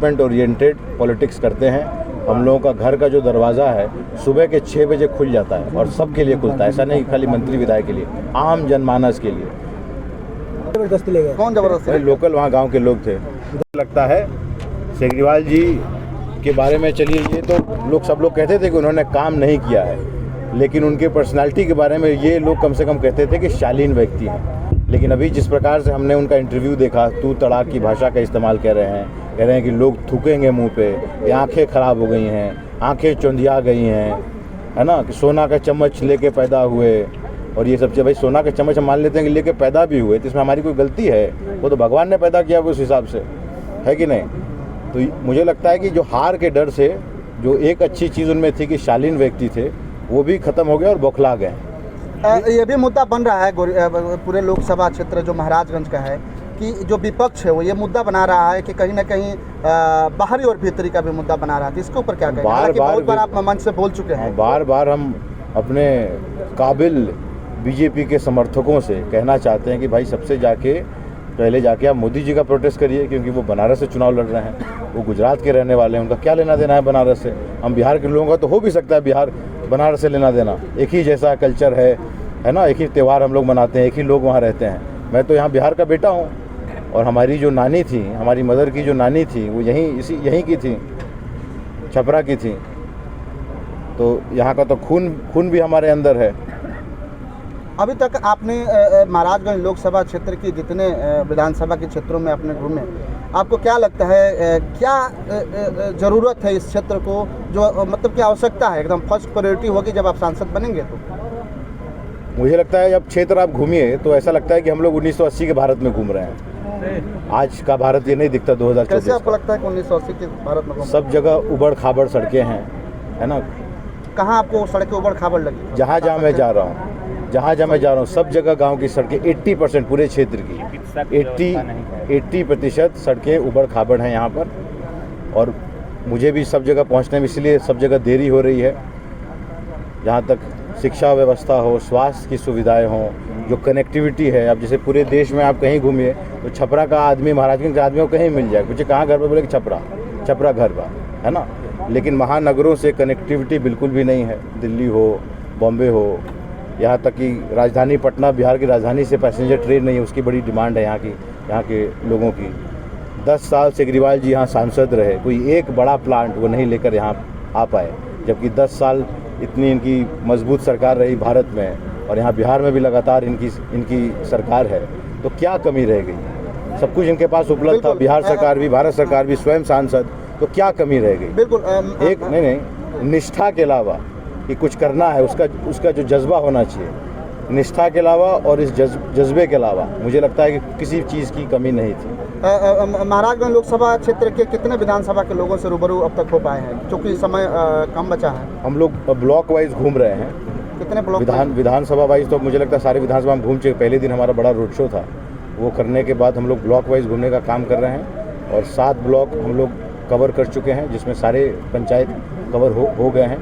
Development oriented politics करते हैं। हम लोगों का घर का जो दरवाज़ा है सुबह के 6 बजे खुल जाता है और सबके लिए खुलता है, ऐसा नहीं खाली मंत्री विधायक के लिए, आम जनमानस के लिए। जबरदस्ती ले गए? कौन जबरदस्ती? लोकल वहाँ गांव के लोग थे। लगता है केजरीवाल जी के बारे में, चलिए ये तो लोग सब लोग कहते थे कि उन्होंने काम नहीं किया है, लेकिन उनके पर्सनालिटी के बारे में ये लोग कम से कम कहते थे कि शालीन व्यक्ति हैं। लेकिन अभी जिस प्रकार से हमने उनका इंटरव्यू देखा, तू तड़ाक की भाषा का इस्तेमाल कर रहे हैं कि लोग थूकेंगे मुंह पे, ये आंखें ख़राब हो गई हैं, आंखें चौंधिया गई हैं, है ना, कि सोना का चम्मच लेके पैदा हुए और ये सब चीज़। भाई सोना का चम्मच हम मान लेते हैं कि लेके पैदा भी हुए, तो इसमें हमारी कोई गलती है? वो तो भगवान ने पैदा किया उस हिसाब से, है कि नहीं? तो मुझे लगता है कि जो हार के डर से जो एक अच्छी चीज़ उनमें थी कि शालीन व्यक्ति थे, वो भी ख़त्म हो गया और बौखला गए। ये भी मुद्दा बन रहा है पूरे लोकसभा क्षेत्र जो महाराजगंज का है कि जो विपक्ष है वो ये मुद्दा बना रहा है कि कहीं ना कहीं बाहरी और भीतरी का भी मुद्दा बना रहा है। इसके ऊपर क्या कहें? बहुत बार आप मंच से बोल चुके हैं। बार बार हम अपने काबिल बीजेपी के समर्थकों से कहना चाहते हैं कि भाई सबसे पहले जाके आप मोदी जी का प्रोटेस्ट करिए, क्योंकि वो बनारस से चुनाव लड़ रहे हैं, वो गुजरात के रहने वाले हैं, उनका क्या लेना देना है बनारस से? हम बिहार के लोगों का तो हो भी सकता है बिहार बनारस से लेना देना, एक ही जैसा कल्चर है ना, एक ही त्यौहार हम लोग मनाते हैं, एक ही लोग वहाँ रहते हैं। मैं तो यहाँ बिहार का बेटा हूँ और हमारी जो नानी थी, हमारी मदर की जो नानी थी, वो यहीं की थी, छपरा की थी। तो यहाँ का तो खून भी हमारे अंदर है। अभी तक आपने महाराजगंज लोकसभा क्षेत्र की जितने विधानसभा के क्षेत्रों में आपने घूमे, आपको क्या लगता है क्या ज़रूरत है इस क्षेत्र को, जो मतलब क्या आवश्यकता है? एकदम फर्स्ट प्रायोरिटी होगी जब आप सांसद बनेंगे तो? मुझे लगता है जब क्षेत्र आप घूमिए तो ऐसा लगता है कि हम लोग 1980 के भारत में घूम रहे हैं। आज का भारत ये नहीं दिखता 2024। कैसे आपको लगता है कि 1980 के भारत में? सब जगह उबड़ खाबड़ सड़कें हैं, है ना। कहाँ आपको सड़कें उबड़ खाबड़ लगी? जहाँ मैं जा रहा हूँ सब जगह गांव की सड़कें 80% पूरे क्षेत्र की 80% सड़कें उबड़ खाबड़ हैं यहाँ पर। और मुझे भी सब जगह पहुँचने में इसलिए सब जगह देरी हो रही है। जहाँ तक शिक्षा व्यवस्था हो, स्वास्थ्य की सुविधाएं हों, जो कनेक्टिविटी है, अब जैसे पूरे देश में आप कहीं घूमिए तो छपरा का आदमी महाराजगंज के आदमी को कहीं मिल जाए, मुझे कहाँ घर पर बोले कि छपरा घर पर, है ना। लेकिन महानगरों से कनेक्टिविटी बिल्कुल भी नहीं है। दिल्ली हो, बॉम्बे हो, यहाँ तक कि राजधानी पटना, बिहार की राजधानी से पैसेंजर ट्रेन नहीं है, उसकी बड़ी डिमांड है यहाँ के लोगों की। 10 साल से केजरीवाल जी यहाँ सांसद रहे, कोई एक बड़ा प्लांट वो नहीं लेकर यहाँ आ पाए, जबकि 10 साल इतनी इनकी मजबूत सरकार रही भारत में, और यहाँ बिहार में भी लगातार इनकी सरकार है। तो क्या कमी रह गई? सब कुछ इनके पास उपलब्ध था, बिहार सरकार भी, भारत सरकार भी, स्वयं सांसद, तो क्या कमी रह गई? बिल्कुल एक नहीं निष्ठा के अलावा कि कुछ करना है, उसका जो जज्बा होना चाहिए, निष्ठा के अलावा और इस जज्बे के अलावा मुझे लगता है कि किसी चीज़ की कमी नहीं थी। महाराजगंज लोकसभा क्षेत्र के कितने विधानसभा के लोगों से रूबरू अब तक हो पाए हैं, क्योंकि समय कम बचा है? हम लोग ब्लॉक वाइज घूम रहे हैं। कितने ब्लॉक? विधानसभा वाइज तो मुझे लगता है सारे विधानसभा हम घूम चुके। पहले दिन हमारा बड़ा रोड शो था, वो करने के बाद हम लोग ब्लॉक वाइज घूमने का काम कर रहे हैं और 7 ब्लॉक हम लोग कवर कर चुके हैं, जिसमें सारे पंचायत कवर हो गए हैं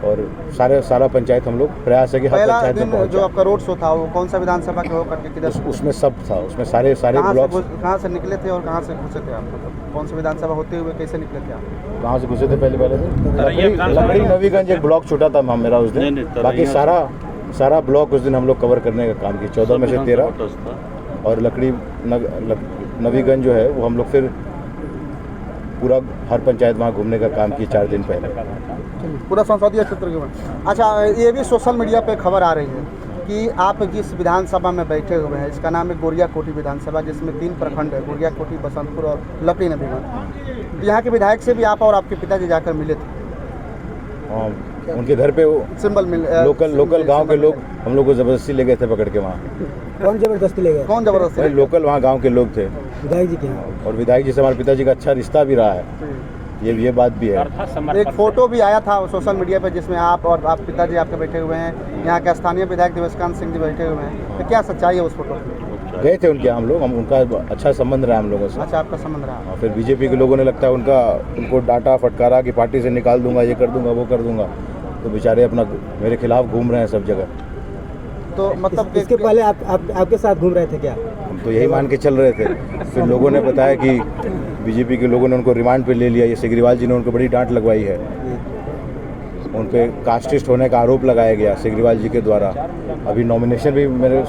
और सारा पंचायत हम लोग प्रयास है कि हर पंचायत में पहुंचे। जो आपका रोड शो था वो कौन सा विधानसभा के होकर के किधर? उसमें सब था, उसमें सारे ब्लॉक। कहाँ से निकले थे और कहाँ से घुसे थे आप? मतलब कौन सी विधानसभा होते हुए कैसे निकले थे आप? कहाँ से घुसे थे? पहले लकड़ी नवीगंज एक ब्लॉक छूटा था मेरा उस दिन, बाकी सारा ब्लॉक उस दिन हम लोग कवर करने का काम किया। 14 में से 13 और लकड़ी नवीगंज जो है वो हम लोग फिर पूरा हर पंचायत वहाँ घूमने का काम किया 4 दिन पहले, पूरा संसदीय क्षेत्र के। अच्छा, ये भी सोशल मीडिया पे खबर आ रही है कि आप जिस विधानसभा में बैठे हुए हैं, इसका नाम है गोरियाकोटी विधानसभा, जिसमें 3 प्रखंड है, गोरियाकोटी, बसंतपुर और लकड़ी नवीगंज। यहाँ के विधायक से भी आप और आपके पिताजी जाकर मिले थे? उनके घर पे वो सिंबल मिल लोकल गांव के लोग हम लोग को जबरदस्ती ले गए थे पकड़ के वहाँ। कौन जबरदस्ती ले गए? कौन जबरदस्ती? लोकल वहाँ गांव के लोग थे, विधायक जी के। और विधायक जी से हमारे पिताजी का अच्छा रिश्ता भी रहा है, ये बात भी है। एक फोटो भी आया था सोशल मीडिया पर जिसमें आप और आप पिताजी आपके बैठे हुए हैं, यहाँ के स्थानीय विधायक देवस्कांत सिंह जी बैठे हुए हैं, तो क्या सच्चाई है उस फोटो में? गए थे उनका अच्छा संबंध रहा हम लोगों से। अच्छा, आपका संबंध रहा? फिर बीजेपी के लोगों ने लगता है उनको डांटा फटकारा कि पार्टी से निकाल दूंगा, ये कर दूंगा, वो कर दूंगा, तो बेचारे अपना मेरे खिलाफ घूम रहे हैं सब जगह। तो मतलब इसके पहले आपके साथ घूम रहे थे क्या? हम तो यही मान के चल रहे थे, फिर लोगों ने बताया कि बीजेपी के लोगों ने उनको रिमांड पे ले लिया। ये सिग्रीवाल जी ने उनको बड़ी डांट लगवाई है, उन पे कास्टिस्ट होने का आरोप लगाया गया सिग्रीवाल जी के द्वारा। अभी नॉमिनेशन भी मेरे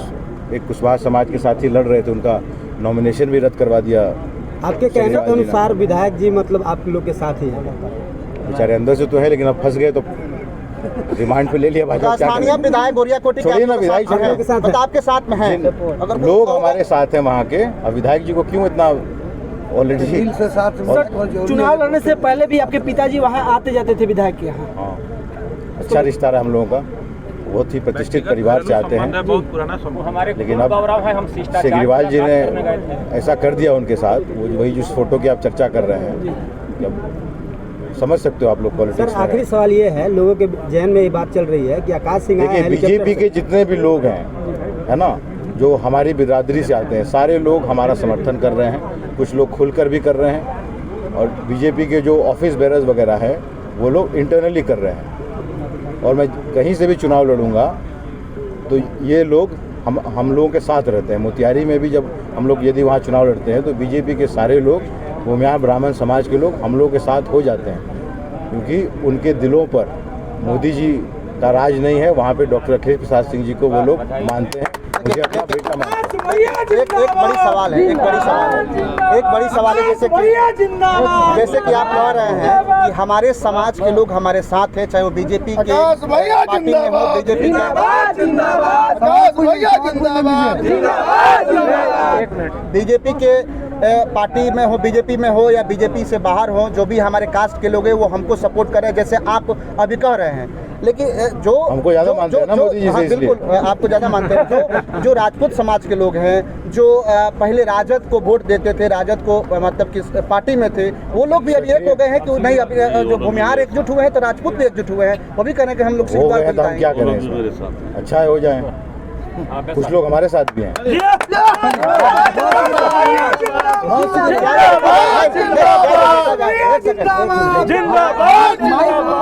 एक कुशवाहा समाज के साथी लड़ रहे थे, उनका नॉमिनेशन भी रद्द करवा दिया। आपके कहने के अनुसार विधायक जी मतलब आप लोग के साथ ही हैं? बेचारे अंदर से तो है, लेकिन अब फंस गए तो रिमांड पे ले लिया भाजपा। स्थानीय विधायक गोरिया कोटी छोड़िए ना, विधायक के साथ मतलब आपके साथ में हैं, अगर लोग हमारे साथ हैं वहाँ के। अब विधायक जी को क्यों इतना ऑलरेडी चुनाव लड़ने से पहले भी आपके पिताजी वहाँ आते जाते थे विधायक के यहाँ? हाँ, अच्छा रिश्ता रहा हम लोगों का, बहुत ही प्रतिष्ठित परिवार से आते हैं। लेकिन अब सिग्रीवाल जी ने ऐसा कर दिया उनके साथ, वही जिस फोटो की आप चर्चा कर रहे हैं, अब समझ सकते हो आप लोग पॉलिटिक्स। सर आखिरी सवाल ये है, लोगों के जहन में ये बात चल रही है कि आकाश सिंह, देखिए बीजेपी के जितने भी लोग हैं, है ना, जो हमारी बिरादरी से आते हैं, सारे लोग हमारा समर्थन कर रहे हैं, कुछ लोग खुलकर भी कर रहे हैं। और बीजेपी के जो ऑफिस बेरर्स वगैरह हैं वो लोग इंटरनली कर रहे हैं। और मैं कहीं से भी चुनाव लड़ूंगा तो ये लोग हम लोगों के साथ रहते हैं। मोतिहारी में भी जब हम लोग यदि वहाँ चुनाव लड़ते हैं तो बीजेपी के सारे लोग, भूमियार ब्राह्मण समाज के लोग हम लोगों के साथ हो जाते हैं, क्योंकि उनके दिलों पर मोदी जी का राज नहीं है। वहाँ पे डॉक्टर अखिलेश प्रसाद सिंह जी को वो लोग मानते हैं, मुझे अपना बेटा मानते हैं। एक बड़ी सवाल है, एक बड़ी सवाल है जैसे कि आप कह रहे हैं कि हमारे समाज के लोग हमारे साथ हैं, चाहे वो बीजेपी के पार्टी में हो, बीजेपी के पार्टी में हो, बीजेपी में हो या बीजेपी से बाहर हो, जो भी हमारे कास्ट के लोग हैं वो हमको सपोर्ट कर रहे हैं, जैसे आप अभी कह रहे हैं। लेकिन जो हमको ज़्यादा मानते हैं ना मोदी जी से, इसलिए बिल्कुल आपको ज़्यादा मानते हैं। जो राजपूत समाज के लोग हैं, जो पहले राजद को वोट देते थे, राजद को मतलब किस पार्टी में थे, वो लोग भी अब एक हो गए हैं कि नहीं, अभी जो भूमिहार एकजुट हुए हैं तो राजपूत भी एकजुट हुए हैं। वो भी कह रहे हैं कि हम लोग हो गए तो हम क्या करें इसमें? अच्छा है, हो जाए। कुछ लोग हमारे साथ भी हैं।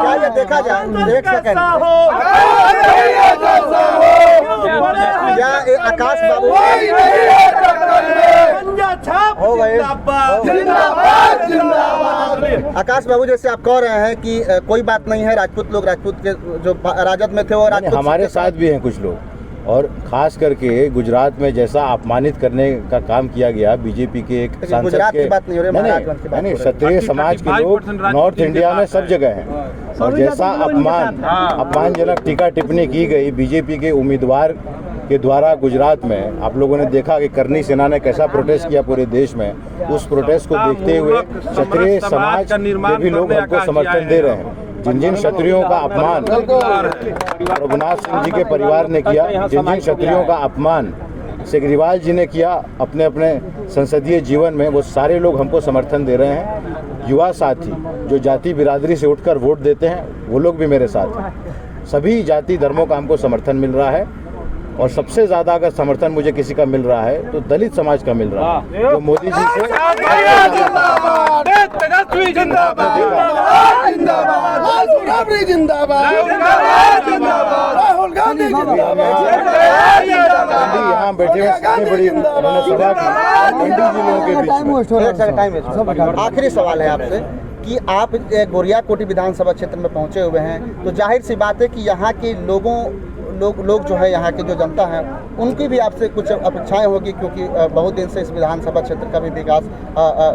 क्या देखा जाए, एक सेकंड, क्या आकाश बाबू हो गए? आकाश बाबू जैसे आप कह रहे हैं कि कोई बात नहीं है, राजपूत लोग, राजपूत के जो राजद में थे वो हमारे साथ भी हैं कुछ लोग। और खास करके गुजरात में जैसा अपमानित करने का काम किया गया बीजेपी के एक सांसद गुजरात की बात नहीं हो रही, नहीं, क्षत्रिय समाज के लोग नॉर्थ इंडिया में सब जगह हैं। और जैसा अपमानजनक टीका टिप्पणी की गई बीजेपी के उम्मीदवार के द्वारा गुजरात में, आप लोगों ने देखा कि करनी सेना ने कैसा प्रोटेस्ट किया पूरे देश में। उस प्रोटेस्ट को देखते हुए क्षत्रिय समाज के भी लोग हमको समर्थन दे रहे हैं। जिन जिन क्षत्रियों का अपमान रघुनाथ सिंह जी के परिवार ने किया, जिन जिन क्षत्रियों का अपमान सिग्रीवाल जी ने किया अपने अपने संसदीय जीवन में, वो सारे लोग हमको समर्थन दे रहे हैं। युवा साथी जो जाति बिरादरी से उठकर वोट देते हैं वो लोग भी मेरे साथ हैं। सभी जाति धर्मों का हमको समर्थन मिल रहा है। और सबसे ज़्यादा अगर समर्थन मुझे किसी का मिल रहा है तो दलित समाज का मिल रहा है, जो मोदी जी से यहाँ बैठे हुए बड़ी सभा की। आखिरी सवाल है आपसे कि आप गोरिया कोटी विधानसभा क्षेत्र में पहुंचे हुए हैं, तो जाहिर सी बात है कि यहाँ के लोग जो है, यहाँ की जो जनता है, उनकी भी आपसे कुछ अपेक्षाएं होगी, क्योंकि बहुत दिन से इस विधानसभा क्षेत्र का भी विकास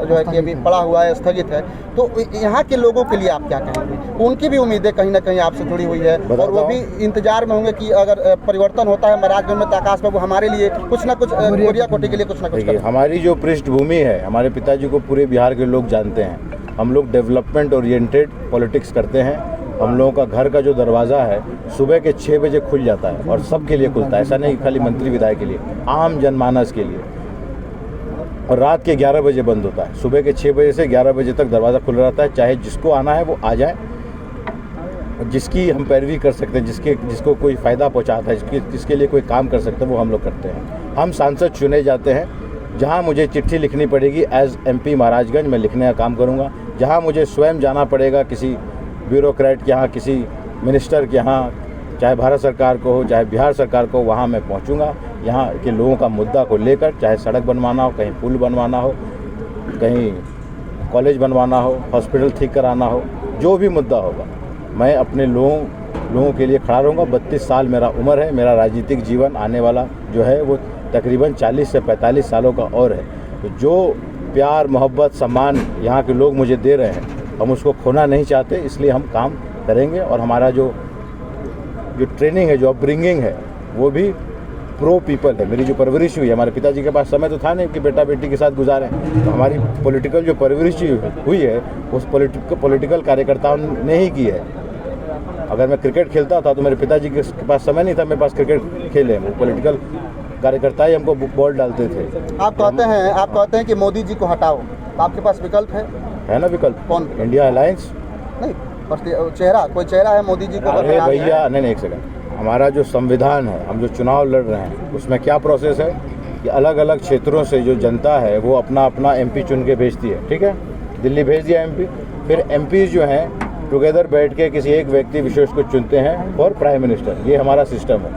जो है कि अभी पड़ा हुआ है, स्थगित है। तो यहाँ के लोगों के लिए आप क्या कहेंगे? उनकी भी उम्मीदें कहीं ना कहीं आपसे जुड़ी हुई है और वो भी इंतजार में होंगे कि अगर परिवर्तन होता है महाराजगंज में तो आकाश बाबू हमारे लिए कुछ ना कुछ, गोरिया कोटी के लिए कुछ ना कुछ। हमारी जो पृष्ठभूमि है, हमारे पिताजी को पूरे बिहार के लोग जानते हैं। हम लोग डेवलपमेंट ओरिएंटेड पॉलिटिक्स करते हैं। हम लोगों का घर का जो दरवाज़ा है सुबह के 6 बजे खुल जाता है और सबके लिए खुलता है। ऐसा नहीं खाली मंत्री विधायक के लिए, आम जनमानस के लिए। और रात के 11 बजे बंद होता है। सुबह के 6 बजे से 11 बजे तक दरवाज़ा खुला रहता है। चाहे जिसको आना है वो आ जाए, जिसकी हम पैरवी कर सकते हैं, जिसको कोई फ़ायदा पहुँचाता है, जिसके लिए कोई काम कर सकते हैं, वो हम लोग करते हैं। हम सांसद चुने जाते हैं। जहाँ मुझे चिट्ठी लिखनी पड़ेगी एज MP महाराजगंज, मैं लिखने का काम करूँगा। जहाँ मुझे स्वयं जाना पड़ेगा किसी ब्यूरोक्रेट के यहाँ, किसी मिनिस्टर के यहाँ, चाहे भारत सरकार को हो चाहे बिहार सरकार को, वहाँ मैं पहुँचूँगा। यहाँ के लोगों का मुद्दा को लेकर, चाहे सड़क बनवाना हो, कहीं पुल बनवाना हो, कहीं कॉलेज बनवाना हो, हॉस्पिटल ठीक कराना हो, जो भी मुद्दा होगा, मैं अपने लोगों के लिए खड़ा रहूँगा। 32 साल मेरा उम्र है, मेरा राजनीतिक जीवन आने वाला जो है वो तकरीबन 40 से 45 सालों का और है। तो जो प्यार, मोहब्बत, सम्मान यहाँ के लोग मुझे दे रहे हैं, हम उसको खोना नहीं चाहते, इसलिए हम काम करेंगे। और हमारा जो ट्रेनिंग है, जो अपब्रिंगिंग है, वो भी प्रो पीपल है। मेरी जो परवरिश हुई है, हमारे पिताजी के पास समय तो था नहीं कि बेटा बेटी के साथ गुजारें, तो हमारी पॉलिटिकल जो परवरिश हुई है उस पॉलिटिकल कार्यकर्ताओं ने ही की है। अगर मैं क्रिकेट खेलता था तो मेरे पिताजी के पास समय नहीं था मेरे पास क्रिकेट खेले, वो पॉलिटिकल कार्यकर्ता ही हमको बॉल डालते थे। आप कहते हैं कि मोदी जी को हटाओ, तो आपके पास विकल्प है ना विकल्प? कौन? India alliance. नहीं, कोई चेहरा है मोदी जी को? अरे भैया, नहीं एक सेकंड, हमारा जो संविधान है, हम जो चुनाव लड़ रहे हैं, उसमें क्या प्रोसेस है कि अलग अलग क्षेत्रों से जो जनता है वो अपना अपना एमपी चुन के भेजती है, ठीक है? दिल्ली भेज दिया एमपी, फिर एमपी जो हैं टुगेदर बैठ के किसी एक व्यक्ति विशेष को चुनते हैं फॉर प्राइम मिनिस्टर। ये हमारा सिस्टम है।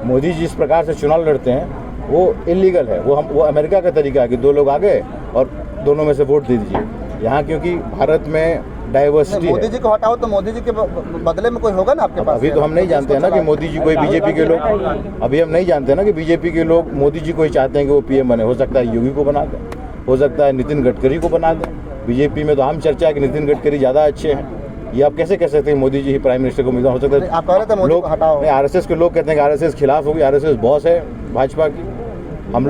मोदी जी जिस प्रकार से चुनाव लड़ते हैं वो इलीगल है। वो अमेरिका का तरीका है कि 2 लोग आ गए और दोनों में से वोट दे दीजिए। यहाँ क्योंकि भारत में डाइवर्सिटी है। मोदी जी को हटाओ तो मोदी जी के बदले में कोई होगा ना आपके पास? अभी तो हम नहीं जानते हैं ना कि मोदी जी कोई बीजेपी के लोग, अभी हम नहीं जानते ना कि बीजेपी के लोग मोदी जी को ही चाहते हैं कि वो पीएम बने। हो सकता है योगी को बना दें, हो सकता है नितिन गडकरी को बना दें। बीजेपी में तो आम चर्चा है कि नितिन गडकरी ज़्यादा अच्छे हैं। ये आप कैसे कह सकते हैं मोदी जी ही प्राइम मिनिस्टर को उम्मीदवार हो सकता है? आप कह रहे थे मोदी को हटाओ। नहीं, आरएसएस के लोग कहते हैं कि आरएसएस खिलाफ होगी, आरएसएस बॉस है भाजपा की। हम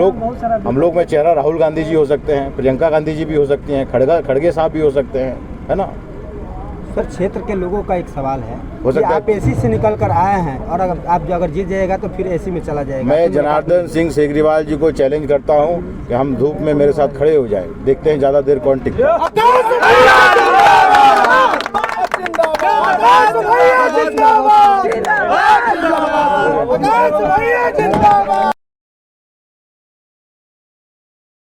लोग में चेहरा राहुल गांधी जी हो सकते हैं, प्रियंका गांधी जी भी हो सकती हैं, खड़गे साहब भी हो सकते हैं, है ना? सर, क्षेत्र के लोगों का एक सवाल है हो सकता कि है आप एसी से निकल कर आए हैं और अगर जीत जाएगा तो फिर एसी में चला जाएगा। मैं जनार्दन सिंह सेगरीवाल जी को चैलेंज करता हूं कि हम धूप में मेरे साथ खड़े हो जाएं, देखते हैं ज़्यादा देर कौन टिकता है।